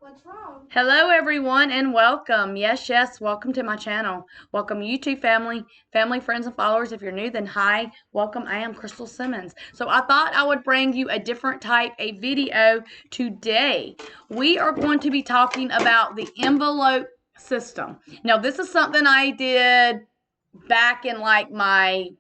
What's wrong? Hello everyone and welcome. Yes, welcome to my channel. Welcome YouTube family, friends and followers. If you're new, then hi, welcome. I am Crystal Simmons. So I thought I would bring you a different type of video today. We are going to be talking about the envelope system. Now this is something I did back in like my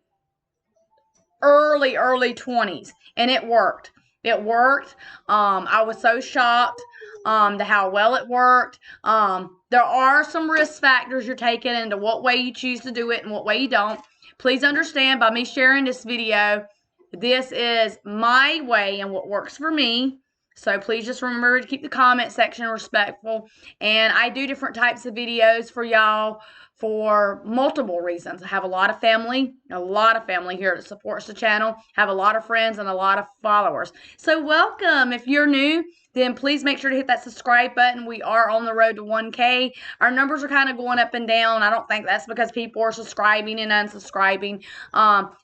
early 20s, and it worked. I was so shocked to how well it worked. There are some risk factors you're taking into what way you choose to do it and what way you don't. Please understand, by me sharing this video, this is my way and what works for me. So please just remember to keep the comment section respectful. And I do different types of videos for y'all for multiple reasons. I have a lot of family here that supports the channel, have a lot of friends and a lot of followers. So welcome. If you're new, then please make sure to hit that subscribe button. We are on the road to 1K. Our numbers are kind of going up and down. I don't think that's because people are subscribing and unsubscribing.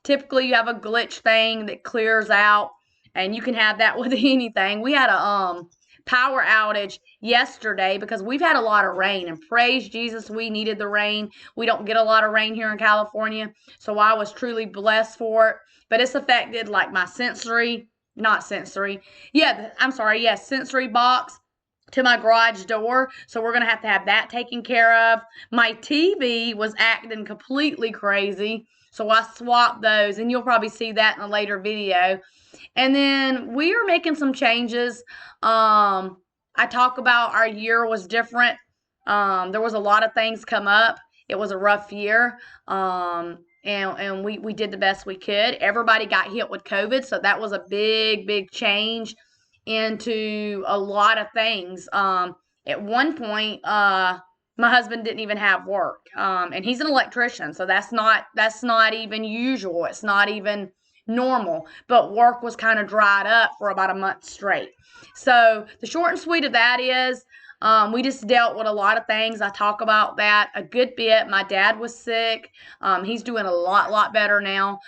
Typically you have a glitch thing that clears out, and you can have that with anything. We had a power outage yesterday because we've had a lot of rain, and praise Jesus, we needed the rain. We don't get a lot of rain here in California, so I was truly blessed for it. But it's affected like my sensory box to my garage door, so we're gonna have to have that taken care of. My TV was acting completely crazy, so I swapped those, and you'll probably see that in a later video. And then we are making some changes. I talk about our year was different. There was a lot of things come up. It was a rough year. And we did the best we could. Everybody got hit with COVID, so that was a big change into a lot of things. At one point, my husband didn't even have work, and he's an electrician, so that's not even usual. It's not even normal, but work was kind of dried up for about a month straight. So the short and sweet of that is we just dealt with a lot of things. I talk about that a good bit. My dad was sick. He's doing a lot better now.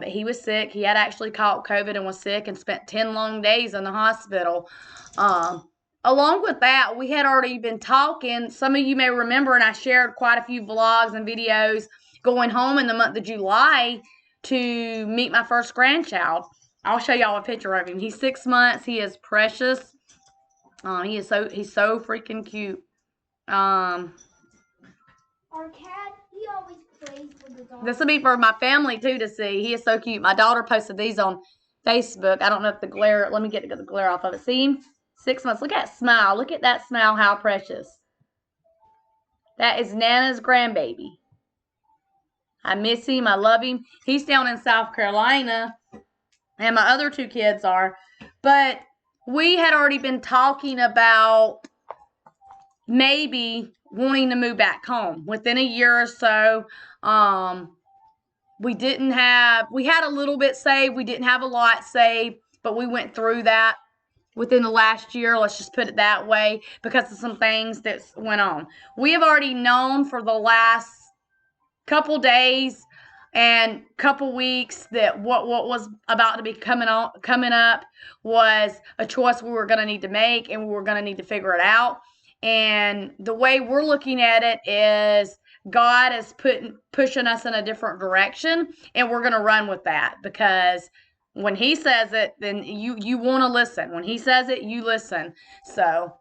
He was sick. He had actually caught COVID and was sick and spent 10 long days in the hospital. Along with that, we had already been talking. Some of you may remember, and I shared quite a few vlogs and videos going home in the month of July to meet my first grandchild. I'll show y'all a picture of him. He's 6 months. He is precious. He's so freaking cute. Our cat, he always plays with the dog. This will be for my family too to see. He is so cute. My daughter posted these on Facebook. I don't know if the glare. Let me get the glare off of it. See him? 6 months. Look at that smile. Look at that smile. How precious. That is Nana's grandbaby. I miss him. I love him. He's down in South Carolina, and my other two kids are. But we had already been talking about maybe wanting to move back home within a year or so. We had a little bit saved. We didn't have a lot saved, but we went through that within the last year, let's just put it that way, because of some things that went on. We have already known for the last couple days and couple weeks that what was about to be coming up was a choice we were going to need to make, and we were going to need to figure it out. And the way we're looking at it is God is pushing us in a different direction, and we're going to run with that, because when he says it, then you want to listen. When he says it, you listen. So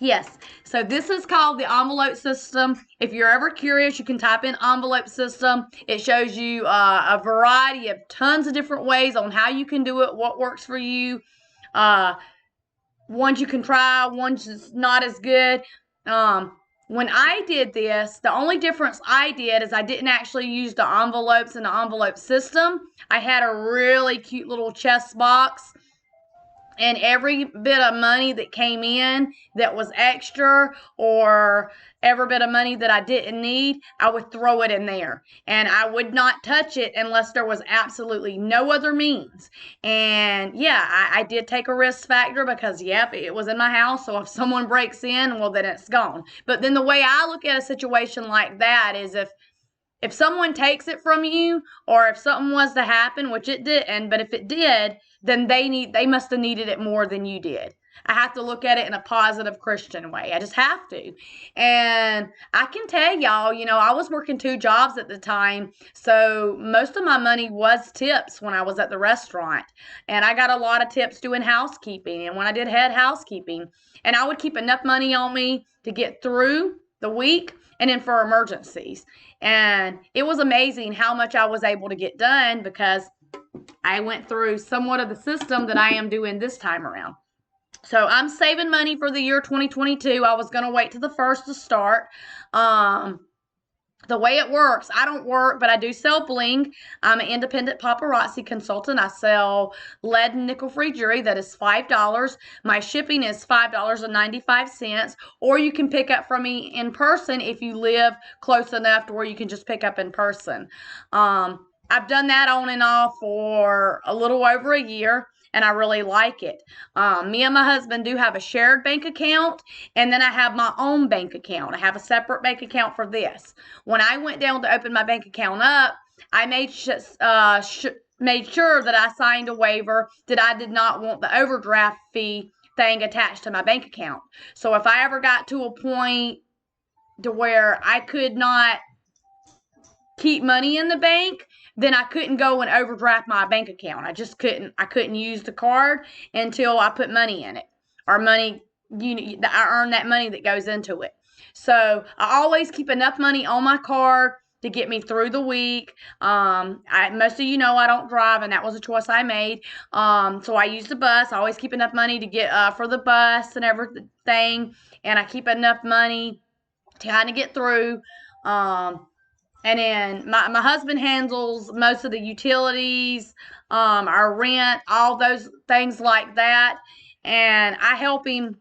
yes, so this is called the envelope system. If you're ever curious, you can type in envelope system. It shows you a variety of tons of different ways on how you can do it, what works for you. Ones you can try, ones that's not as good. When I did this, the only difference I did is I didn't actually use the envelopes in the envelope system. I had a really cute little chest box, and every bit of money that came in that was extra, or every bit of money that I didn't need, I would throw it in there. And I would not touch it unless there was absolutely no other means. And yeah, I did take a risk factor because, yep, it was in my house. So if someone breaks in, well, then it's gone. But then the way I look at a situation like that is if someone takes it from you, or if something was to happen, which it didn't, but if it did, then they must have needed it more than you did. I have to look at it in a positive Christian way. I just have to. And I can tell y'all, I was working 2 jobs at the time. So most of my money was tips when I was at the restaurant. And I got a lot of tips doing housekeeping and when I did head housekeeping. And I would keep enough money on me to get through the week and then for emergencies. And it was amazing how much I was able to get done because I went through somewhat of the system that I am doing this time around. So I'm saving money for the year 2022. I was going to wait to the 1st to start. The way it works, I don't work, but I do sell bling. I'm an independent paparazzi consultant. I sell lead and nickel-free jewelry that is $5. My shipping is $5.95, or you can pick up from me in person if you live close enough to where you can just pick up in person. I've done that on and off for a little over a year, and I really like it. Me and my husband do have a shared bank account, and then I have my own bank account. I have a separate bank account for this. When I went down to open my bank account up, I made sure that I signed a waiver that I did not want the overdraft fee thing attached to my bank account. So if I ever got to a point to where I could not keep money in the bank, then I couldn't go and overdraft my bank account. I just couldn't. I couldn't use the card until I put money in it, or money. I earn that money that goes into it. So I always keep enough money on my card to get me through the week. Most of you know I don't drive, and that was a choice I made. So I use the bus. I always keep enough money to get for the bus and everything, and I keep enough money to kind of get through. And then my husband handles most of the utilities, our rent, all those things like that. And I help him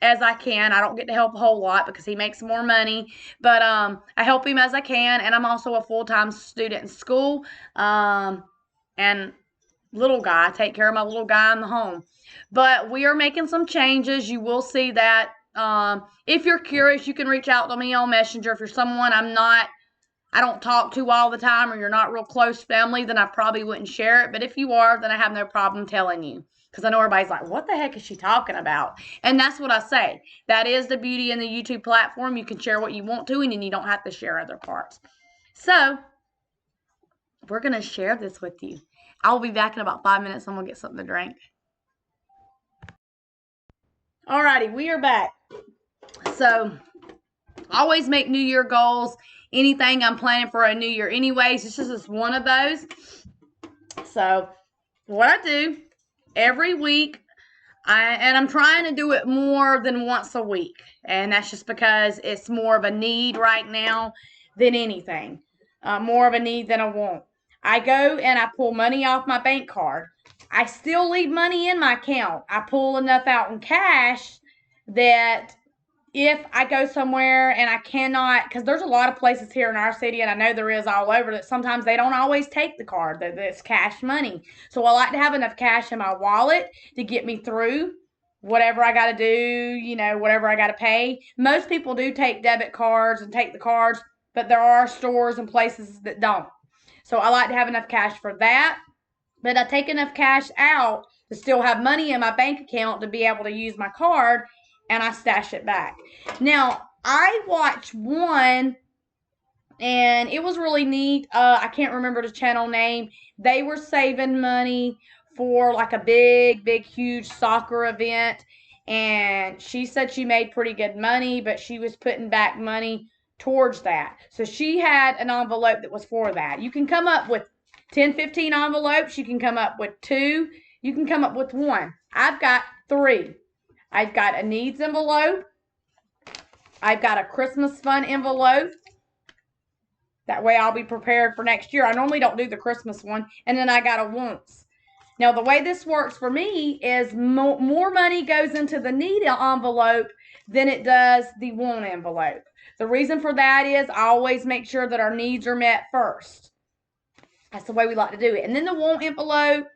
as I can. I don't get to help a whole lot because he makes more money. But I help him as I can. And I'm also a full-time student in school. And little guy. I take care of my little guy in the home. But we are making some changes. You will see that. If you're curious, you can reach out to me on Messenger. If you're someone I don't talk to all the time, or you're not real close family, then I probably wouldn't share it. But if you are, then I have no problem telling you. Because I know everybody's like, what the heck is she talking about? And that's what I say. That is the beauty in the YouTube platform. You can share what you want to, and then you don't have to share other parts. So, we're going to share this with you. I'll be back in about 5 minutes. I'm going to get something to drink. Alrighty, we are back. So, always make New Year goals. Anything I'm planning for a new year anyways. This is just one of those. So what I do every week, I'm trying to do it more than once a week. And that's just because it's more of a need right now than anything. More of a need than a want. I go and I pull money off my bank card. I still leave money in my account. I pull enough out in cash that if I go somewhere and I cannot, because there's a lot of places here in our city, and I know there is all over, that sometimes they don't always take the card, that's cash money. So I like to have enough cash in my wallet to get me through whatever I got to do, whatever I got to pay. Most people do take debit cards and take the cards, but there are stores and places that don't. So I like to have enough cash for that. But I take enough cash out to still have money in my bank account to be able to use my card, and I stash it back. Now, I watched one, and it was really neat. I can't remember the channel name. They were saving money for like a big, huge soccer event, and she said she made pretty good money, but she was putting back money towards that. So she had an envelope that was for that. You can come up with 10, 15 envelopes. You can come up with 2. You can come up with 1. I've got 3. I've got a needs envelope. I've got a Christmas fund envelope. That way I'll be prepared for next year. I normally don't do the Christmas one. And then I got a wants. Now, the way this works for me is more money goes into the need envelope than it does the want envelope. The reason for that is I always make sure that our needs are met first. That's the way we like to do it. And then the want envelope,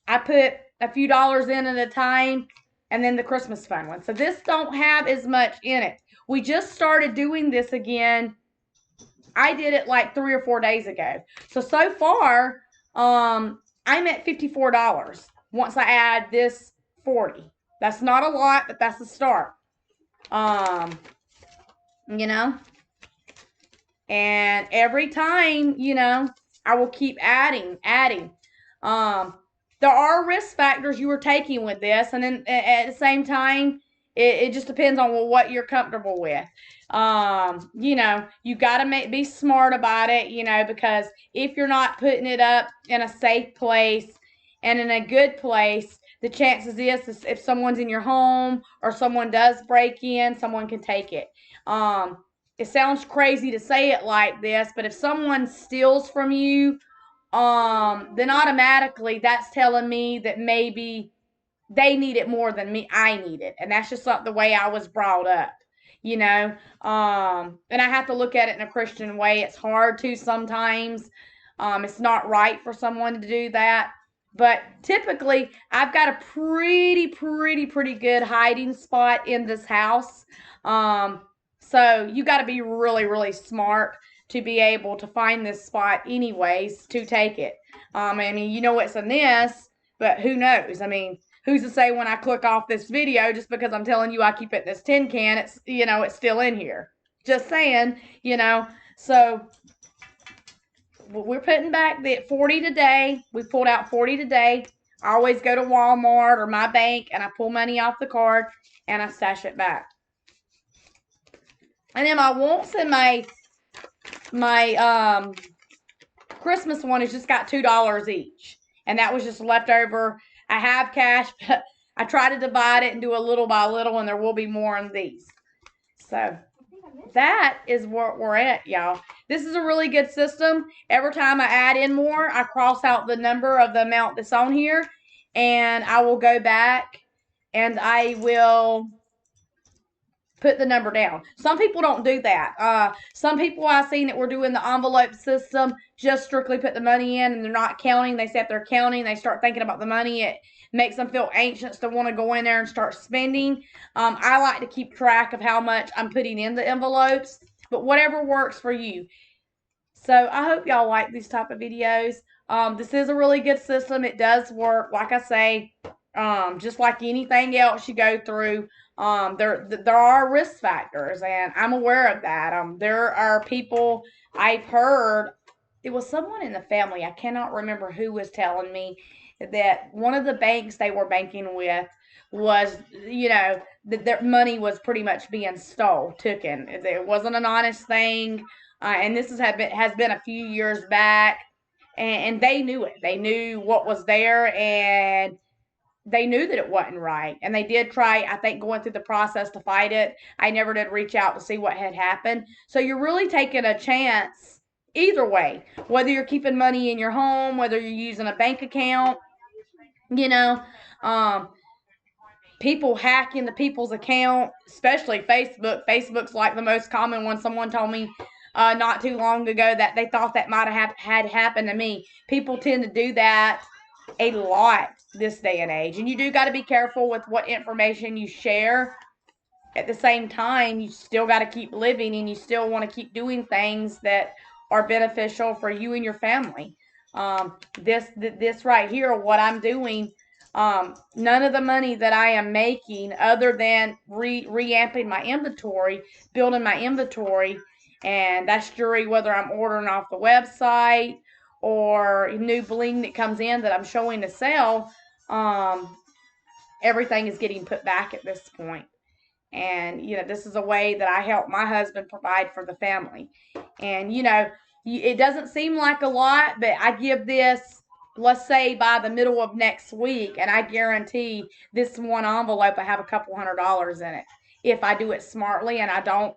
I put a few dollars in at a time. And then the Christmas fund one. So this don't have as much in it. We just started doing this again. I did it like 3 or 4 days ago. So far, I'm at $54 once I add this 40. That's not a lot, but that's a start. You know, and every time, you know, I will keep adding. There are risk factors you are taking with this, and then at the same time, it just depends on what you're comfortable with. You know, you got to be smart about it, you know, because if you're not putting it up in a safe place and in a good place, the chances is if someone's in your home or someone does break in, someone can take it. It sounds crazy to say it like this, but if someone steals from you, then automatically that's telling me that maybe they need it more than I need it. And that's just not the way I was brought up, you know. And I have to look at it in a Christian way. It's hard to sometimes. It's not right for someone to do that. But typically, I've got a pretty good hiding spot in this house. So you got to be really, really smart to be able to find this spot anyways to take it. I mean, you know it's in this, but who knows? I mean, who's to say when I click off this video, just because I'm telling you I keep it in this tin can, it's, you know, it's still in here. Just saying, you know. So we're putting back the 40 today. We pulled out 40 today. I always go to Walmart or my bank and I pull money off the card and I stash it back. And then my wants and my Christmas one has just got $2 each. And that was just left over. I have cash, but I try to divide it and do a little by little, and there will be more on these. So that is where we're at, y'all. This is a really good system. Every time I add in more, I cross out the number of the amount that's on here, and I will go back and I will put the number down. Some people don't do that. Some people I've seen that were doing the envelope system just strictly put the money in and they're not counting. They say if they're counting, they start thinking about the money. It makes them feel anxious to want to go in there and start spending. I like to keep track of how much I'm putting in the envelopes, but whatever works for you. So I hope y'all like these type of videos. This is a really good system. It does work. Like I say, just like anything else you go through, there are risk factors, and I'm aware of that. There are people I've heard. It was someone in the family. I cannot remember who was telling me that one of the banks they were banking with was, you know, that their money was pretty much being taken. It wasn't an honest thing, and this has been a few years back, and they knew it. They knew what was there, and they knew that it wasn't right, and they did try, I think, going through the process to fight it. I never did reach out to see what had happened. So you're really taking a chance either way, whether you're keeping money in your home, whether you're using a bank account, you know. People hack into people's account, especially Facebook. Facebook's like the most common one. Someone told me not too long ago that they thought that might have had happened to me. People tend to do that a lot this day and age, and you do got to be careful with what information you share. At the same time, you still got to keep living, and you still want to keep doing things that are beneficial for you and your family. This right here, what I'm doing, none of the money that I am making, other than reamping my inventory, building my inventory, and that's jewelry, whether I'm ordering off the website or new bling that comes in that I'm showing to sell, everything is getting put back at this point. And, you know, this is a way that I help my husband provide for the family. And, you know, it doesn't seem like a lot, but I give this, let's say, by the middle of next week, and I guarantee this one envelope I have a couple $100s in it if I do it smartly and I don't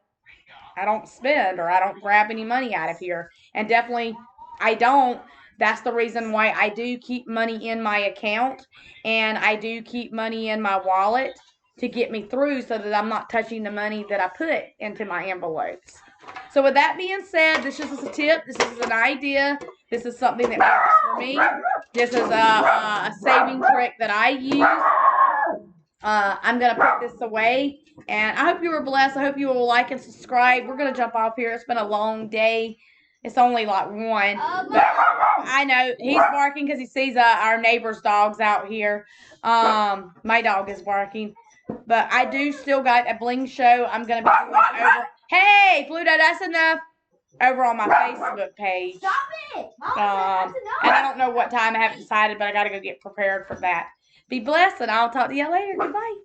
spend or I don't grab any money out of here. And definitely I don't. That's the reason why I do keep money in my account, and I do keep money in my wallet to get me through, so that I'm not touching the money that I put into my envelopes. So with that being said, this is just a tip. This is an idea. This is something that works for me. This is a saving trick that I use. I'm going to put this away, and I hope you were blessed. I hope you will like and subscribe. We're going to jump off here. It's been a long day. It's only like one. But I know he's barking because he sees our neighbor's dogs out here. My dog is barking. But I do still got a bling show I'm going to be doing over. Hey, Pluto, that's enough. Over on my Facebook page. Stop it! Mom, that's enough. And I don't know what time. I haven't decided, but I got to go get prepared for that. Be blessed, and I'll talk to you later. Goodbye.